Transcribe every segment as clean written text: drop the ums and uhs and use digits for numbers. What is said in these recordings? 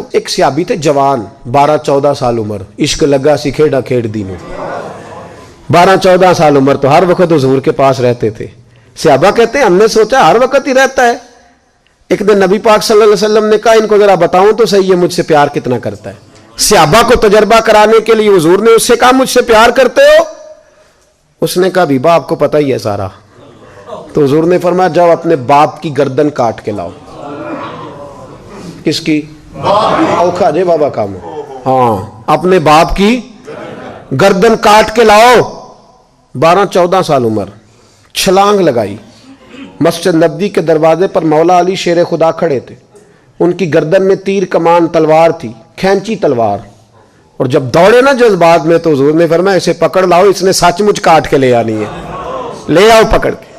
देखो एक सहाबी थे जवान 12-14 साल उम्र, इश्क लगा सी खेड़ा खेड़ दी में। 12-14 साल उम्र तो हर वक्त हुजूर के पास रहते थे। सहाबा कहते हैं हमने सोचा हर वक्त ही रहता है। एक दिन नबी पाक सल्लल्लाहु अलैहि वसल्लम ने कहा इनको जरा बताऊं तो सही है मुझसे प्यार कितना करता है। सहाबा को तजर्बा कराने के लिए हुजूर ने उससे कहा मुझसे प्यार करते हो? उसने कहा बीबा आपको पता ही है सारा। तो हुजूर ने फरमाया जाओ अपने बाप की गर्दन काट के लाओ। किसकी? औखा जे बाबा काम। हाँ, अपने बाप की गर्दन काट के लाओ। 12-14 साल उम्र, छलांग लगाई। मस्जिद नबवी के दरवाजे पर मौला अली शेर खुदा खड़े थे। उनकी गर्दन में तीर कमान तलवार थी, खैंची तलवार। और जब दौड़े ना जज्बात में तो हुजूर ने फरमाया इसे पकड़ लाओ, इसने सचमुच काट के ले आनी है। ले आओ पकड़ के।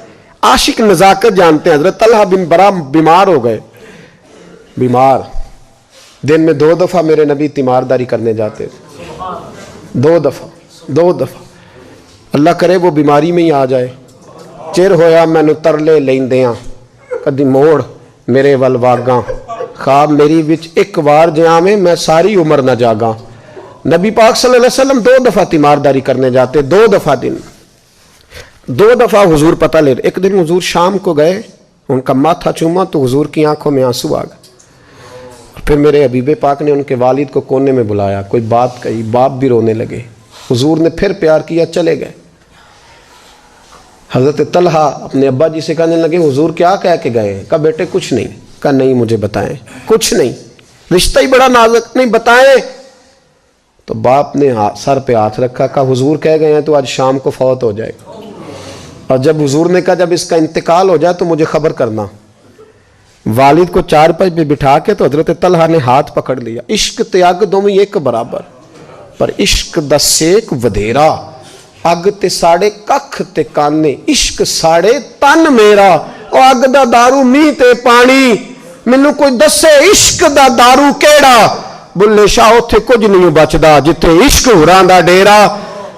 आशिक नजाकत जानते हैं। हजरत तलहा बिन बरा बीमार हो गए। बीमार, दिन में 2 दफा मेरे नबी तीमारदारी करने जाते थे। 2 दफा। अल्लाह करे वो बीमारी में ही आ जाए। चिर होया मैनू तरले लेंदियां, कदी मोड़ मेरे वल वागा, ख्वाब मेरी विच एक बार जियावे मैं सारी उम्र न जागा। नबी पाक सल्लल्लाहु अलैहि वसल्लम 2 दफा तीमारदारी करने जाते, 2 दफा दिन, 2 दफा हुजूर पता ले। एक दिन हुजूर शाम को गए, उनका माथा चूमा तो हुजूर की आंखों में आंसू आ गए। फिर मेरे हबीबे पाक ने उनके वालिद को कोने में बुलाया, कोई बात कही, बाप भी रोने लगे। हुजूर ने फिर प्यार किया, चले गए। हजरत तलहा अपने अब्बा जी से कहने लगे हुजूर क्या कह के गए? कहा बेटे कुछ नहीं। कहा नहीं मुझे बताएं। कुछ नहीं, रिश्ता ही बड़ा नाजुक, नहीं बताएं। तो बाप ने सर पे हाथ रखा, कहा हुजूर कह गए हैं तो आज शाम को फौत हो जाएगा। और जब हुजूर ने कहा जब इसका इंतकाल हो जाए तो मुझे खबर करना। वालिद को चारपाई पे बिठा के तो हजरत तलहा ने हाथ पकड़ लिया। इश्क त्याग दोवें एक बराबर, पर इश्क दा सेक वधेरा। अग ते साड़े कख ते काने, इश्क साड़े तन मेरा। ओ अग दा दारू मीह ते पानी, मैनू कोई दसे इश्क दा दारू केड़ा। बुल्ले शाह उथे कुछ नहीं बचदा जिथे इश्क हुरां दा डेरा।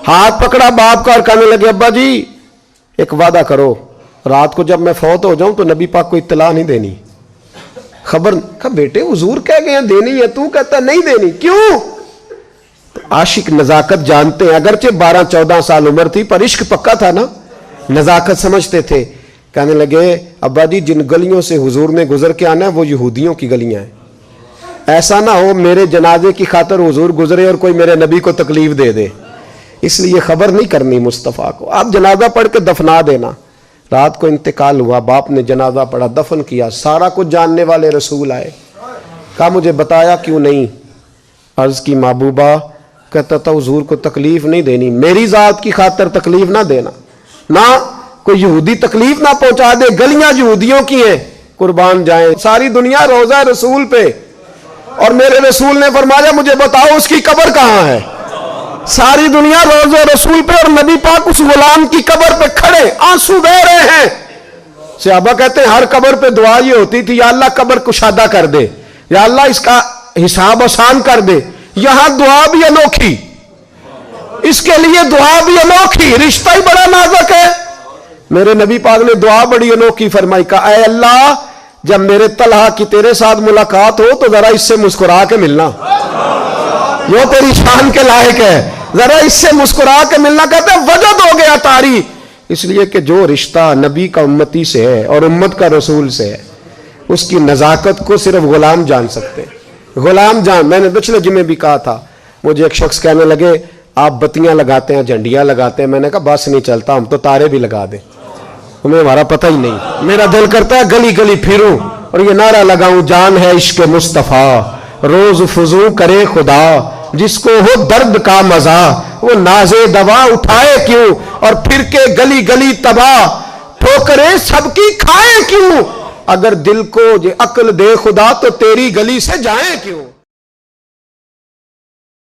हाथ पकड़ा बाप का और कहने लगे अब्बा जी एक वादा करो, रात को जब मैं फौत हो जाऊं तो नबी पाक को इत्तला नहीं देनी, खबर। कहा बेटे हुजूर कह गए हैं देनी है, तू कहता नहीं देनी, क्यों? तो आशिक नजाकत जानते हैं। अगरचे 12-14 साल उम्र थी पर इश्क पक्का था ना, नजाकत समझते थे। कहने लगे अब्बा जी जिन गलियों से हुजूर ने गुजर के आना है वो यहूदियों की गलियां हैं। ऐसा ना हो मेरे जनाजे की खातर हुजूर गुजरे और कोई मेरे नबी को तकलीफ दे दे, इसलिए खबर नहीं करनी मुस्तफ़ा को। आप जनाजा पढ़ के दफना देना। रात को इंतकाल हुआ, बाप ने जनाजा पढ़ा, दफन किया। सारा कुछ जानने वाले रसूल आए। कहा मुझे बताया क्यों नहीं? अर्ज की महबूबा, कहता था हुजूर को तकलीफ नहीं देनी, मेरी जात की खातर तकलीफ ना देना, ना कोई यहूदी तकलीफ ना पहुंचा दे। गलियां यहूदियों की हैं, कुर्बान जाए सारी दुनिया रोजा रसूल पे। और मेरे रसूल ने फरमाया मुझे बताओ उसकी कब्र कहां है? सारी दुनिया रोजा रसूल पे और नबी पाक उस गुलाम की कब्र पे खड़े आंसू बह रहे हैं। सहाबा कहते हैं हर कब्र पे दुआ ये होती थी या अल्लाह कब्र कुशादा कर दे, या अल्लाह इसका हिसाब आसान कर दे। यहां दुआ भी अनोखी, इसके लिए दुआ भी अनोखी, रिश्ता ही बड़ा नाजुक है। मेरे नबी पाक ने दुआ बड़ी अनोखी फरमाई, का ऐ अल्लाह जब मेरे तलहा की तेरे साथ मुलाकात हो तो जरा इससे मुस्कुरा के मिलना, वो तेरी शान के लायक है, जरा इससे मुस्कुरा के मिलना। कहते वजद हो गया तारी, इसलिए कि जो रिश्ता नबी का उम्मती से है और उम्मत का रसूल से है उसकी नजाकत को सिर्फ गुलाम जान सकते हैं। गुलाम जान। मैंने पिछले जुमे भी कहा था, मुझे एक शख्स कहने लगे आप बत्तियां लगाते हैं, झंडियां लगाते हैं। मैंने कहा बस नहीं चलता, हम तो तारे भी लगा दें, तुम्हें हमारा पता ही नहीं। मेरा दिल करता है गली गली फिरूं और ये नारा लगाऊं, जान है इश्क मुस्तफा रोज फुजू करे खुदा, जिसको हो दर्द का मजा वो नाजे दवा उठाए क्यों, और फिर के गली गली तबाह ठोकरे सबकी खाए क्यों। अगर दिल को ये अक्ल दे खुदा तो तेरी गली से जाए क्यों।